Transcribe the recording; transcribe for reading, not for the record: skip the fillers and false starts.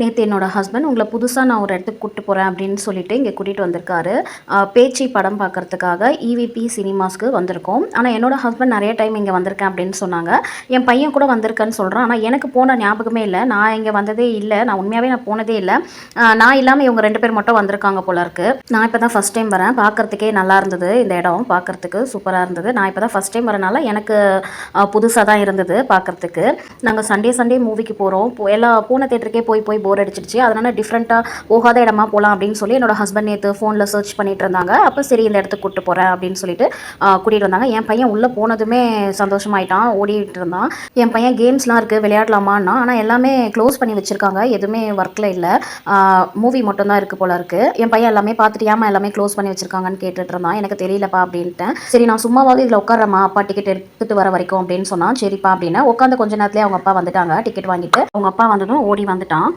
நேற்று என்னோட ஹஸ்பண்ட் உங்களை புதுசாக நான் ஒரு இடத்துக்கு கூப்பிட்டு போகிறேன் அப்படின்னு சொல்லிட்டு இங்கே கூட்டிகிட்டு வந்திருக்காரு. பேச்சு படம் பார்க்குறதுக்காக இவிபி சினிமாஸ்க்கு வந்திருக்கோம். ஆனால் என்னோட ஹஸ்பண்ட் நிறைய டைம் இங்கே வந்திருக்கேன் அப்படின்னு சொன்னாங்க. என் பையன் கூட வந்திருக்கேன்னு சொல்கிறான். ஆனால் எனக்கு போன ஞாபகமே இல்லை. நான் இங்கே வந்ததே இல்லை. நான் உண்மையாகவே நான் போனதே இல்லை. நான் இல்லாமல் இவங்க 2 பேர் மட்டும் வந்திருக்காங்க போல இருக்குது. நான் இப்போ தான் ஃபஸ்ட் டைம் வரேன். பார்க்குறதுக்கே நல்லா இருந்தது. இந்த இடம் பார்க்குறதுக்கு சூப்பராக இருந்தது. நான் இப்போ தான் ஃபஸ்ட் டைம் வரனால எனக்கு புதுசாக தான் இருந்தது பார்க்குறதுக்கு. நாங்கள் சண்டே மூவிக்கு போகிறோம். போன தேட்டருக்கே போய் போர் அடிச்சிடுச்சு. அதனால் டிஃப்ரெண்ட்டாக போகாத இடமா போகலாம் அப்படின்னு சொல்லி என்னோட ஹஸ்பண்ட் நேற்று ஃபோனில் சர்ச் பண்ணிட்டு இருந்தாங்க. அப்போ சரி இந்த இடத்துக்கு கூப்பிட்டு போகிறேன் அப்படின்னு சொல்லிட்டு கூட்டிகிட்டு வந்தாங்க. என் பையன் உள்ளே போனதுமே சந்தோஷமாயிட்டான், ஓடிட்டு இருந்தான். என் பையன் கேம்ஸ்லாம் இருக்குது விளையாடலாமான்னா, ஆனால் எல்லாமே க்ளோஸ் பண்ணி வச்சுருக்காங்க. எதுவுமே ஒர்க்கில் இல்லை. மூவி மட்டும்தான் இருக்குது போல இருக்குது. என் பையன் எல்லாமே பார்த்துட்டு ஏமா எல்லாமே க்ளோஸ் பண்ணி வச்சுருக்காங்கன்னு கேட்டுட்டு இருந்தான். எனக்கு தெரியலப்பா அப்படின்ட்டேன். சரி நான் சும்மாவது இதில் உட்காரம்மா அப்பா டிக்கெட் எடுத்துகிட்டு வர வரைக்கும் அப்படின்னு சொன்னான். சரிப்பா அப்படின்னு உட்காந்து கொஞ்ச நேரத்துலேயே அவங்க அப்பா வந்துட்டாங்க. டிக்கெட் வாங்கிட்டு அவங்க அப்பா வந்ததும் ஓடி வந்துட்டான்.